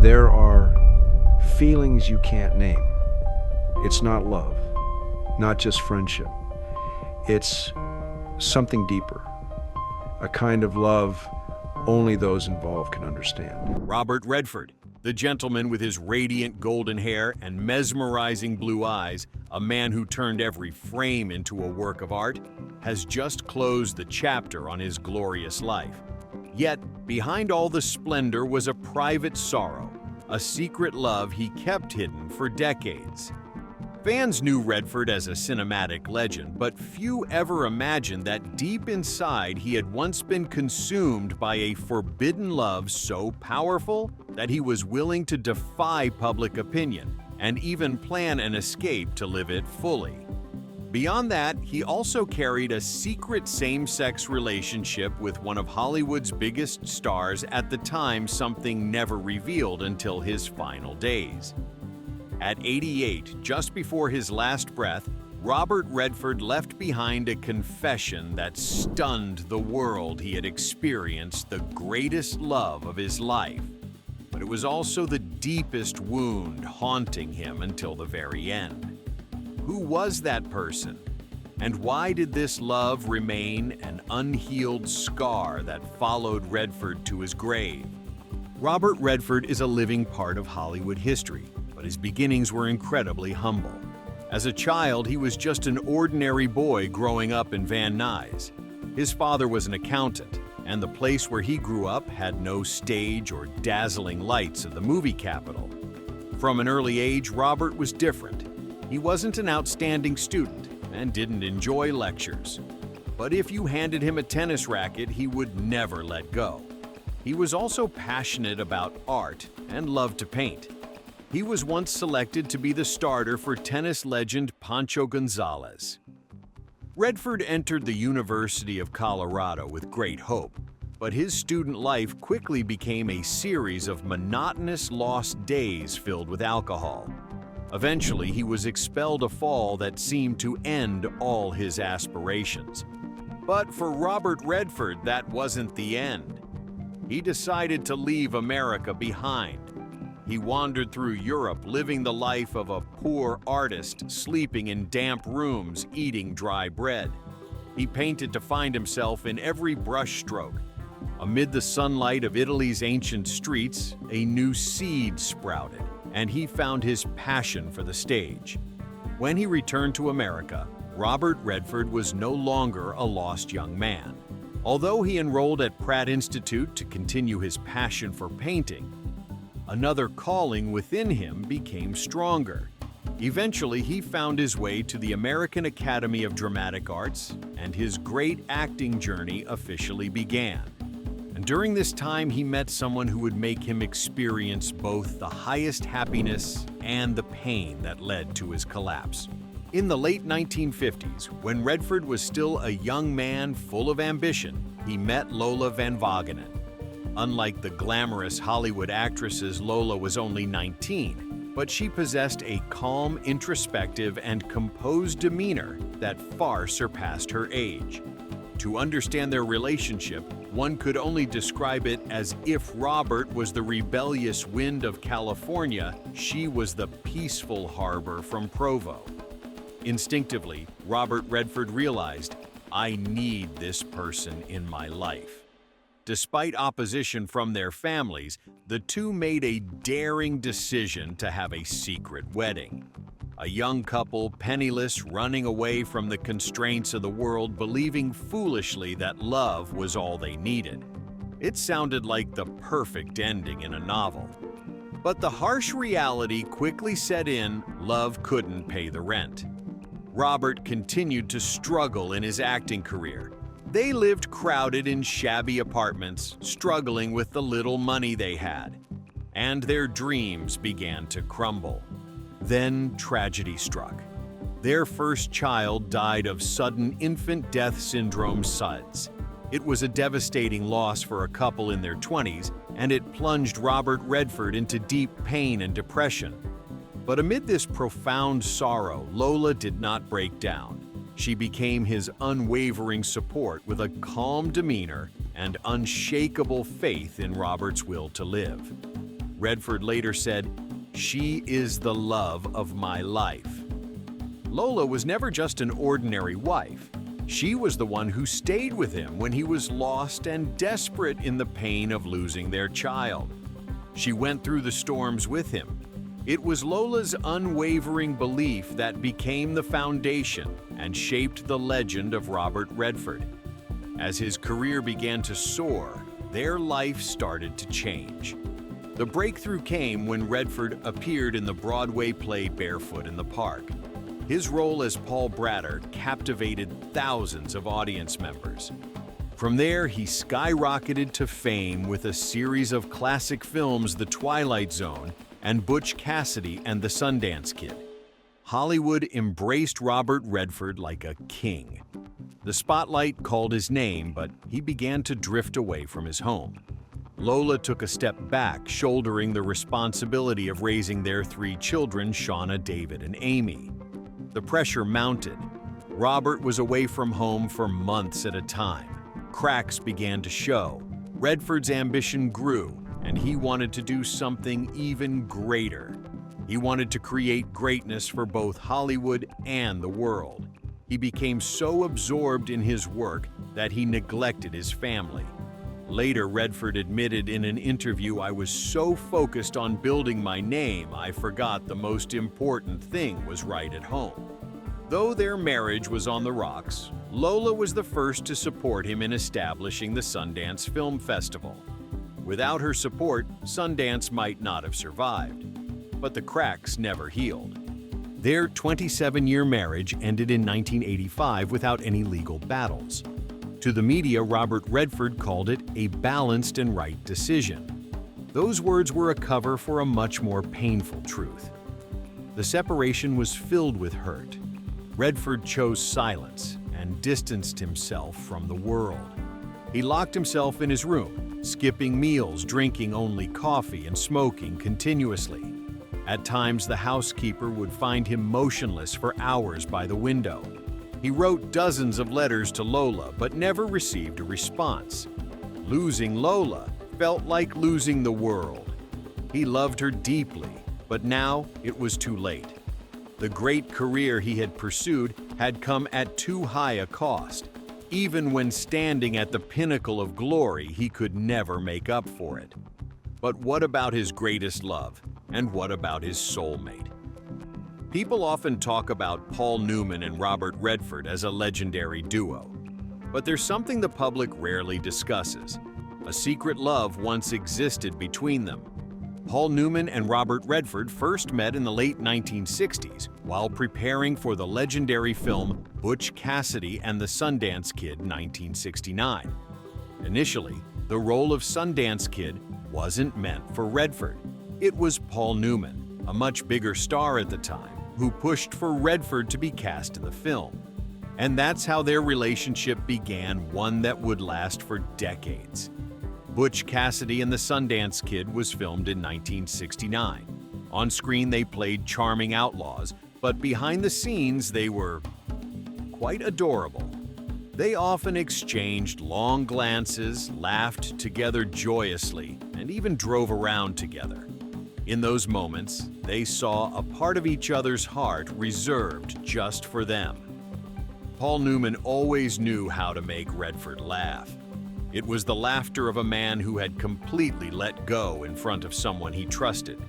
There are feelings you can't name. It's not love, not just friendship. It's something deeper, a kind of love only those involved can understand. Robert Redford, the gentleman with his radiant golden hair and mesmerizing blue eyes, a man who turned every frame into a work of art, has just closed the chapter on his glorious life. Yet, behind all the splendor was a private sorrow, a secret love he kept hidden for decades. Fans knew Redford as a cinematic legend, but few ever imagined that deep inside he had once been consumed by a forbidden love so powerful that he was willing to defy public opinion and even plan an escape to live it fully. Beyond that, he also carried a secret same-sex relationship with one of Hollywood's biggest stars at the time, something never revealed until his final days. At 88, just before his last breath, Robert Redford left behind a confession that stunned the world. He had experienced the greatest love of his life, but it was also the deepest wound haunting him until the very end. Who was that person? And why did this love remain an unhealed scar that followed Redford to his grave? Robert Redford is a living part of Hollywood history, but his beginnings were incredibly humble. As a child, he was just an ordinary boy growing up in Van Nuys. His father was an accountant, and the place where he grew up had no stage or dazzling lights of the movie capital. From an early age, Robert was different. He wasn't an outstanding student and didn't enjoy lectures. But if you handed him a tennis racket, he would never let go. He was also passionate about art and loved to paint. He was once selected to be the starter for tennis legend Pancho Gonzalez. Redford entered the University of Colorado with great hope, but his student life quickly became a series of monotonous lost days filled with alcohol. Eventually, he was expelled a fall that seemed to end all his aspirations. But for Robert Redford, that wasn't the end. He decided to leave America behind. He wandered through Europe, living the life of a poor artist, sleeping in damp rooms, eating dry bread. He painted to find himself in every brushstroke. Amid the sunlight of Italy's ancient streets, a new seed sprouted, and he found his passion for the stage. When he returned to America, Robert Redford was no longer a lost young man. Although he enrolled at Pratt Institute to continue his passion for painting, another calling within him became stronger. Eventually, he found his way to the American Academy of Dramatic Arts, and his great acting journey officially began. And during this time, he met someone who would make him experience both the highest happiness and the pain that led to his collapse. In the late 1950s, when Redford was still a young man full of ambition, he met Lola Van Wagenen. Unlike the glamorous Hollywood actresses, Lola was only 19, but she possessed a calm, introspective, and composed demeanor that far surpassed her age. To understand their relationship, one could only describe it as if Robert was the rebellious wind of California, she was the peaceful harbor from Provo. Instinctively, Robert Redford realized, I need this person in my life. Despite opposition from their families, the two made a daring decision to have a secret wedding. A young couple, penniless, running away from the constraints of the world, believing foolishly that love was all they needed. It sounded like the perfect ending in a novel. But the harsh reality quickly set in, love couldn't pay the rent. Robert continued to struggle in his acting career. They lived crowded in shabby apartments, struggling with the little money they had. And their dreams began to crumble. Then tragedy struck. Their first child died of sudden infant death syndrome SUDS. It was a devastating loss for a couple in their 20s, and it plunged Robert Redford into deep pain and depression. But amid this profound sorrow, Lola did not break down. She became his unwavering support with a calm demeanor and unshakable faith in Robert's will to live. Redford later said, "She is the love of my life." Lola was never just an ordinary wife. She was the one who stayed with him when he was lost and desperate in the pain of losing their child. She went through the storms with him. It was Lola's unwavering belief that became the foundation and shaped the legend of Robert Redford. As his career began to soar, their life started to change. The breakthrough came when Redford appeared in the Broadway play Barefoot in the Park. His role as Paul Bratter captivated thousands of audience members. From there, he skyrocketed to fame with a series of classic films, The Twilight Zone and Butch Cassidy and the Sundance Kid. Hollywood embraced Robert Redford like a king. The spotlight called his name, but he began to drift away from his home. Lola took a step back, shouldering the responsibility of raising their 3 children, Shauna, David, and Amy. The pressure mounted. Robert was away from home for months at a time. Cracks began to show. Redford's ambition grew, and he wanted to do something even greater. He wanted to create greatness for both Hollywood and the world. He became so absorbed in his work that he neglected his family. Later, Redford admitted in an interview, "I was so focused on building my name, I forgot the most important thing was right at home." Though their marriage was on the rocks, Lola was the first to support him in establishing the Sundance Film Festival. Without her support, Sundance might not have survived. But the cracks never healed. Their 27-year marriage ended in 1985 without any legal battles. To the media, Robert Redford called it a balanced and right decision. Those words were a cover for a much more painful truth. The separation was filled with hurt. Redford chose silence and distanced himself from the world. He locked himself in his room, skipping meals, drinking only coffee, and smoking continuously. At times, the housekeeper would find him motionless for hours by the window. He wrote dozens of letters to Lola, but never received a response. Losing Lola felt like losing the world. He loved her deeply, but now it was too late. The great career he had pursued had come at too high a cost. Even when standing at the pinnacle of glory, he could never make up for it. But what about his greatest love? And what about his soulmate? People often talk about Paul Newman and Robert Redford as a legendary duo. But there's something the public rarely discusses. A secret love once existed between them. Paul Newman and Robert Redford first met in the late 1960s while preparing for the legendary film Butch Cassidy and the Sundance Kid, 1969. Initially, the role of Sundance Kid wasn't meant for Redford. It was Paul Newman, a much bigger star at the time, who pushed for Redford to be cast in the film. And that's how their relationship began, one that would last for decades. Butch Cassidy and the Sundance Kid was filmed in 1969. On screen, they played charming outlaws, but behind the scenes, they were quite adorable. They often exchanged long glances, laughed together joyously, and even drove around together. In those moments, they saw a part of each other's heart reserved just for them. Paul Newman always knew how to make Redford laugh. It was the laughter of a man who had completely let go in front of someone he trusted.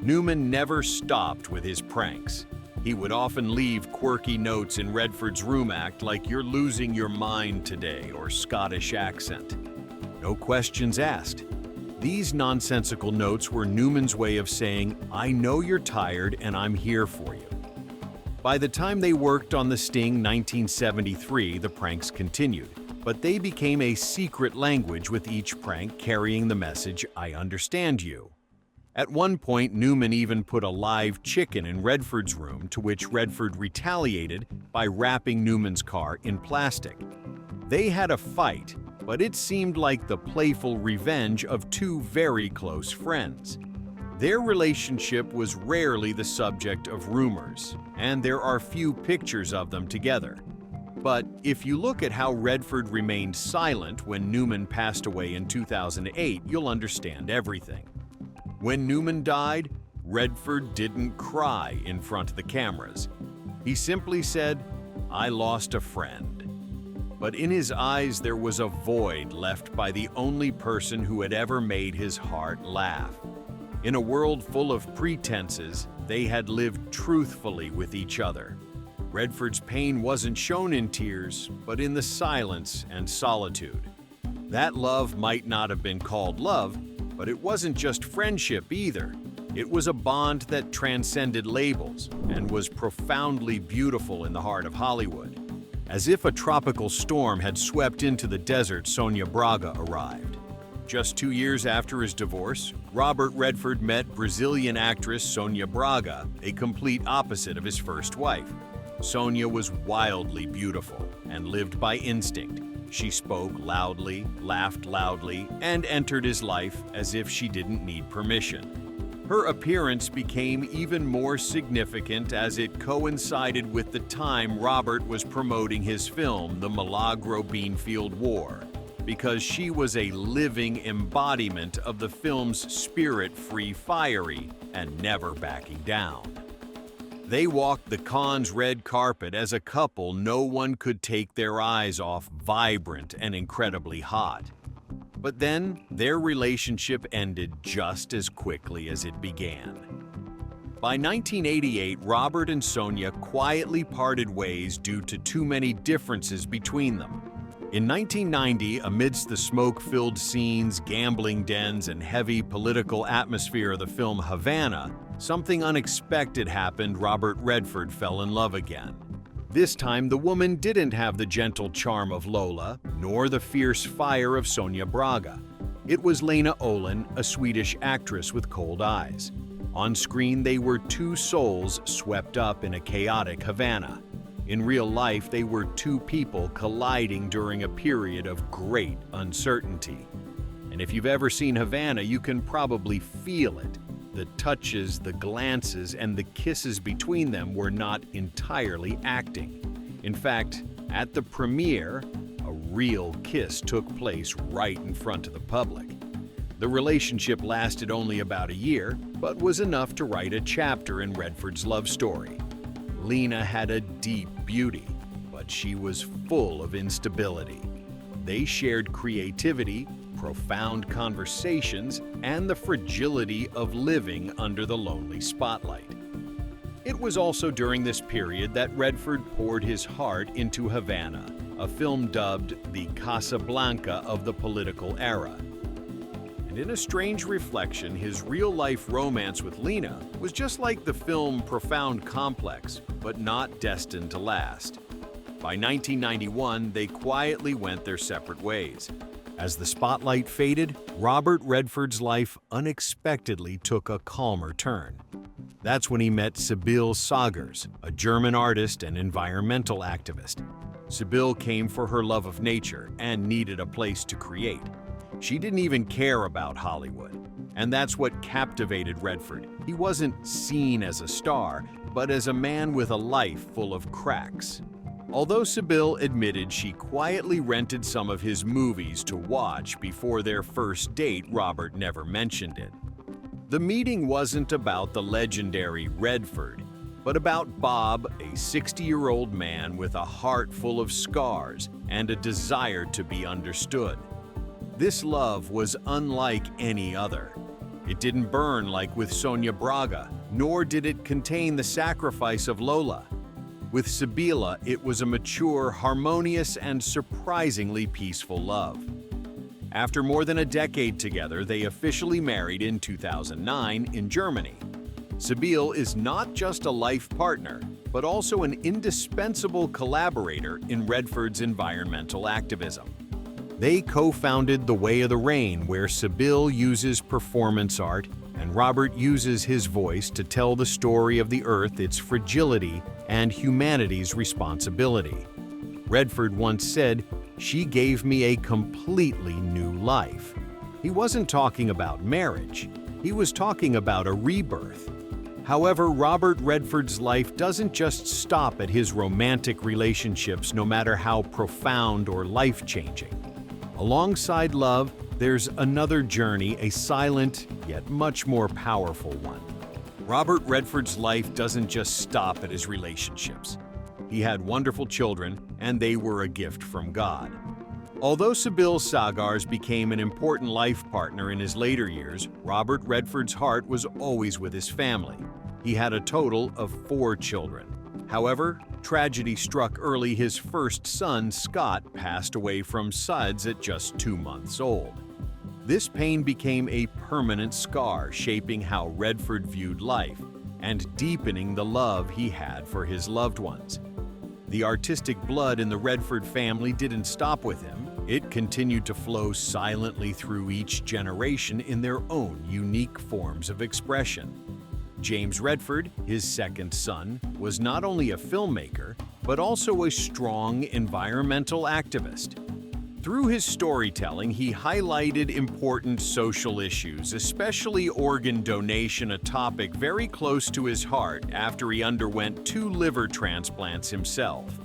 Newman never stopped with his pranks. He would often leave quirky notes in Redford's room act like "you're losing your mind today" or Scottish accent. No questions asked. These nonsensical notes were Newman's way of saying, "I know you're tired and I'm here for you." By the time they worked on The Sting 1973, the pranks continued, but they became a secret language with each prank carrying the message, "I understand you." At one point, Newman even put a live chicken in Redford's room, to which Redford retaliated by wrapping Newman's car in plastic. They had a fight, but it seemed like the playful revenge of two very close friends. Their relationship was rarely the subject of rumors, and there are few pictures of them together. But if you look at how Redford remained silent when Newman passed away in 2008, you'll understand everything. When Newman died, Redford didn't cry in front of the cameras. He simply said, "I lost a friend." But in his eyes there was a void left by the only person who had ever made his heart laugh. In a world full of pretenses, they had lived truthfully with each other. Redford's pain wasn't shown in tears, but in the silence and solitude. That love might not have been called love, but it wasn't just friendship either. It was a bond that transcended labels and was profoundly beautiful in the heart of Hollywood. As if a tropical storm had swept into the desert, Sonia Braga arrived. Just 2 years after his divorce, Robert Redford met Brazilian actress Sonia Braga, a complete opposite of his first wife. Sonia was wildly beautiful and lived by instinct. She spoke loudly, laughed loudly, and entered his life as if she didn't need permission. Her appearance became even more significant as it coincided with the time Robert was promoting his film, The Milagro Beanfield War, because she was a living embodiment of the film's spirit-free fiery and never backing down. They walked the Cannes red carpet as a couple no one could take their eyes off, vibrant and incredibly hot. But then, their relationship ended just as quickly as it began. By 1988, Robert and Sonia quietly parted ways due to too many differences between them. In 1990, amidst the smoke-filled scenes, gambling dens, and heavy political atmosphere of the film Havana, something unexpected happened. Robert Redford fell in love again. This time, the woman didn't have the gentle charm of Lola, nor the fierce fire of Sonia Braga. It was Lena Olin, a Swedish actress with cold eyes. On screen, they were two souls swept up in a chaotic Havana. In real life, they were two people colliding during a period of great uncertainty. And if you've ever seen Havana, you can probably feel it. The touches, the glances, and the kisses between them were not entirely acting. In fact, at the premiere, a real kiss took place right in front of the public. The relationship lasted only about a year, but was enough to write a chapter in Redford's love story. Lena had a deep beauty, but she was full of instability. They shared creativity, profound conversations, and the fragility of living under the lonely spotlight. It was also during this period that Redford poured his heart into Havana, a film dubbed the Casablanca of the political era. And in a strange reflection, his real-life romance with Lena was just like the film Profound Complex, but not destined to last. By 1991, they quietly went their separate ways. As the spotlight faded, Robert Redford's life unexpectedly took a calmer turn. That's when he met Sibylle Sagers, a German artist and environmental activist. Sibylle came for her love of nature and needed a place to create. She didn't even care about Hollywood. And that's what captivated Redford. He wasn't seen as a star, but as a man with a life full of cracks. Although Sibylle admitted she quietly rented some of his movies to watch before their first date, Robert never mentioned it. The meeting wasn't about the legendary Redford, but about Bob, a 60-year-old man with a heart full of scars and a desire to be understood. This love was unlike any other. It didn't burn like with Sonia Braga, nor did it contain the sacrifice of Lola. With Sibylle, it was a mature, harmonious, and surprisingly peaceful love. After more than a decade together, they officially married in 2009 in Germany. Sibylle is not just a life partner, but also an indispensable collaborator in Redford's environmental activism. They co-founded The Way of the Rain, where Sibylle uses performance art and Robert uses his voice to tell the story of the Earth, its fragility, and humanity's responsibility. Redford once said, "She gave me a completely new life." He wasn't talking about marriage. He was talking about a rebirth. However, Robert Redford's life doesn't just stop at his romantic relationships, no matter how profound or life-changing. Alongside love, there's another journey, a silent yet much more powerful one. Robert Redford's life doesn't just stop at his relationships. He had wonderful children, and they were a gift from God. Although Sibylle Sagars became an important life partner in his later years, Robert Redford's heart was always with his family. He had a total of 4 children. However, tragedy struck early. His first son, Scott, passed away from SUDS at just 2 months old. This pain became a permanent scar, shaping how Redford viewed life and deepening the love he had for his loved ones. The artistic blood in the Redford family didn't stop with him. It continued to flow silently through each generation in their own unique forms of expression. James Redford, his second son, was not only a filmmaker, but also a strong environmental activist. Through his storytelling, he highlighted important social issues, especially organ donation, a topic very close to his heart after he underwent 2 liver transplants himself.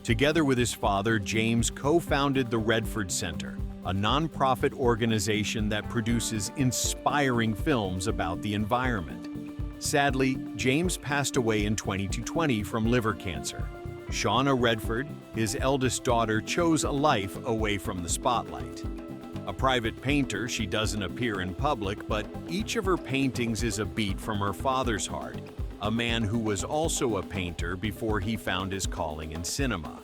Together with his father, James co-founded the Redford Center, a nonprofit organization that produces inspiring films about the environment. Sadly, James passed away in 2020 from liver cancer. Shauna Redford, his eldest daughter, chose a life away from the spotlight. A private painter, she doesn't appear in public, but each of her paintings is a beat from her father's heart, a man who was also a painter before he found his calling in cinema.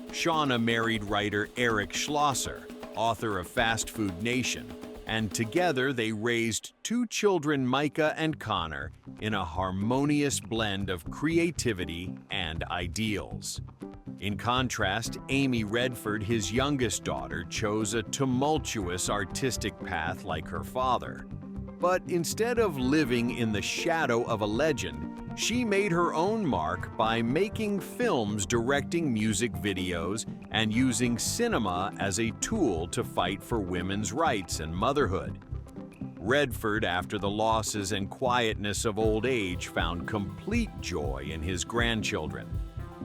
Shauna married writer Eric Schlosser, author of Fast Food Nation, and together they raised 2 children, Micah and Connor, in a harmonious blend of creativity and ideals. In contrast, Amy Redford, his youngest daughter, chose a tumultuous artistic path like her father. But instead of living in the shadow of a legend, she made her own mark by making films, directing music videos, and using cinema as a tool to fight for women's rights and motherhood. Redford, after the losses and quietness of old age, found complete joy in his grandchildren.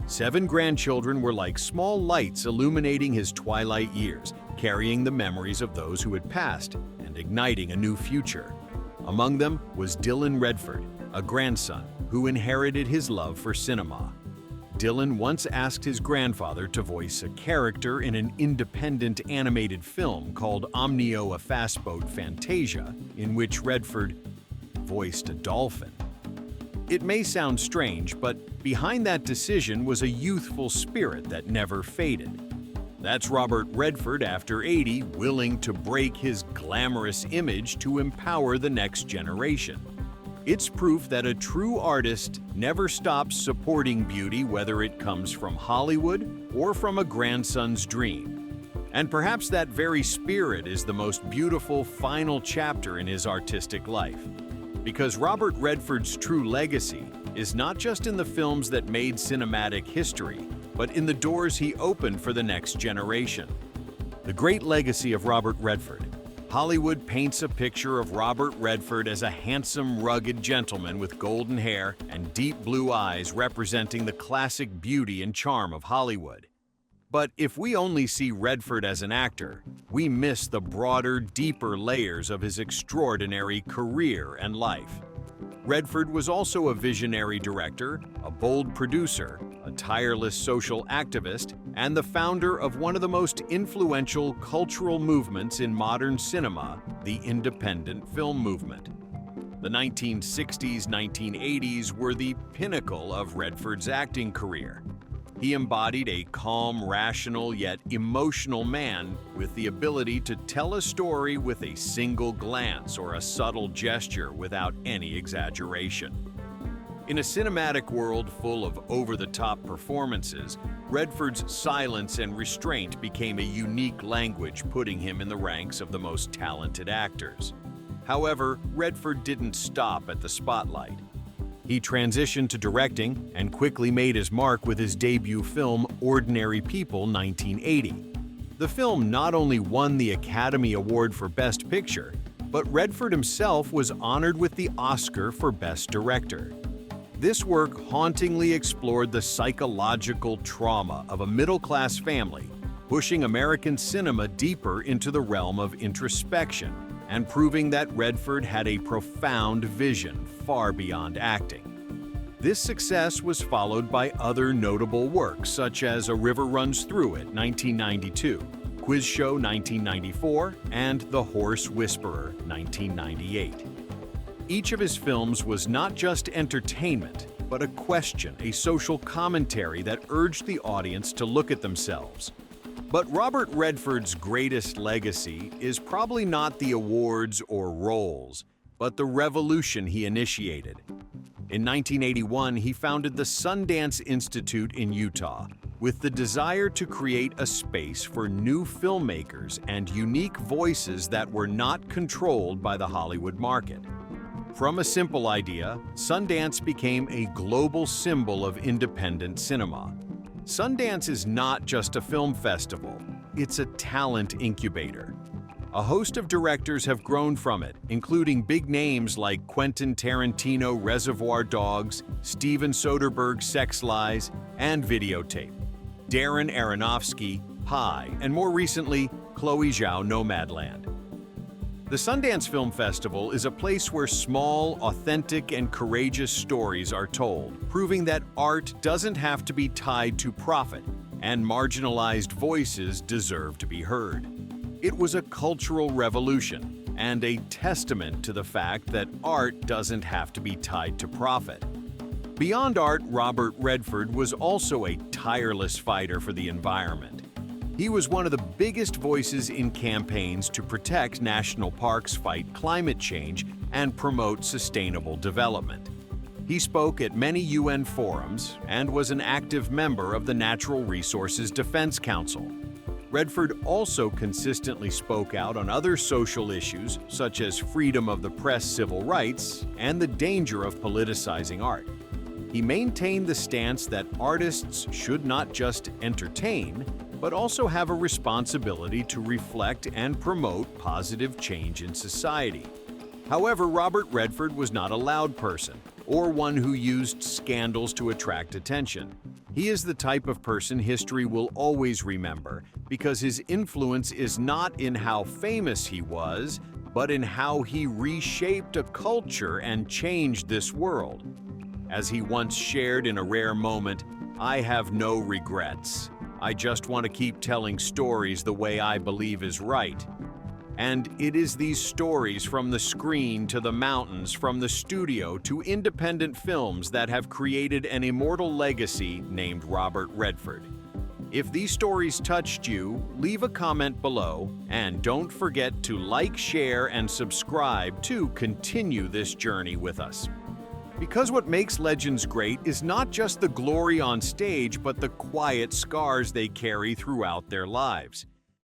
7 grandchildren were like small lights illuminating his twilight years, carrying the memories of those who had passed and igniting a new future. Among them was Dylan Redford, a grandson who inherited his love for cinema. Dylan once asked his grandfather to voice a character in an independent animated film called Omnio a Fastboat Fantasia, in which Redford voiced a dolphin. It may sound strange, but behind that decision was a youthful spirit that never faded. That's Robert Redford, after 80, willing to break his glamorous image to empower the next generation. It's proof that a true artist never stops supporting beauty, whether it comes from Hollywood or from a grandson's dream. And perhaps that very spirit is the most beautiful final chapter in his artistic life. Because Robert Redford's true legacy is not just in the films that made cinematic history, but in the doors he opened for the next generation. The great legacy of Robert Redford. Hollywood paints a picture of Robert Redford as a handsome, rugged gentleman with golden hair and deep blue eyes, representing the classic beauty and charm of Hollywood. But if we only see Redford as an actor, we miss the broader, deeper layers of his extraordinary career and life. Redford was also a visionary director, a bold producer, a tireless social activist, and the founder of one of the most influential cultural movements in modern cinema, the independent film movement. The 1960s, 1980s were the pinnacle of Redford's acting career. He embodied a calm, rational, yet emotional man with the ability to tell a story with a single glance or a subtle gesture without any exaggeration. In a cinematic world full of over-the-top performances, Redford's silence and restraint became a unique language, putting him in the ranks of the most talented actors. However, Redford didn't stop at the spotlight. He transitioned to directing and quickly made his mark with his debut film, Ordinary People, 1980. The film not only won the Academy Award for Best Picture, but Redford himself was honored with the Oscar for Best Director. This work hauntingly explored the psychological trauma of a middle-class family pushing American cinema deeper into the realm of introspection and proving that Redford had a profound vision far beyond acting. This success was followed by other notable works such as A River Runs Through It, 1992, Quiz Show, 1994, and The Horse Whisperer, 1998. Each of his films was not just entertainment, but a question, a social commentary that urged the audience to look at themselves. But Robert Redford's greatest legacy is probably not the awards or roles, but the revolution he initiated. In 1981, he founded the Sundance Institute in Utah, with the desire to create a space for new filmmakers and unique voices that were not controlled by the Hollywood market. From a simple idea, Sundance became a global symbol of independent cinema. Sundance is not just a film festival, it's a talent incubator. A host of directors have grown from it, including big names like Quentin Tarantino, Reservoir Dogs, Steven Soderbergh's Sex Lies, and Videotape, Darren Aronofsky, Pi, and more recently, Chloe Zhao, Nomadland. The Sundance Film Festival is a place where small, authentic, and courageous stories are told, proving that art doesn't have to be tied to profit, and marginalized voices deserve to be heard. It was a cultural revolution and a testament to the fact that art doesn't have to be tied to profit. Beyond art, Robert Redford was also a tireless fighter for the environment. He was one of the biggest voices in campaigns to protect national parks, fight climate change, and promote sustainable development. He spoke at many UN forums and was an active member of the Natural Resources Defense Council. Redford also consistently spoke out on other social issues such as freedom of the press, civil rights, and the danger of politicizing art. He maintained the stance that artists should not just entertain, but also have a responsibility to reflect and promote positive change in society. However, Robert Redford was not a loud person or one who used scandals to attract attention. He is the type of person history will always remember because his influence is not in how famous he was, but in how he reshaped a culture and changed this world. As he once shared in a rare moment, "I have no regrets. I just want to keep telling stories the way I believe is right." And it is these stories from the screen to the mountains, from the studio to independent films that have created an immortal legacy named Robert Redford. If these stories touched you, leave a comment below, and don't forget to like, share, and subscribe to continue this journey with us. Because what makes legends great is not just the glory on stage, but the quiet scars they carry throughout their lives.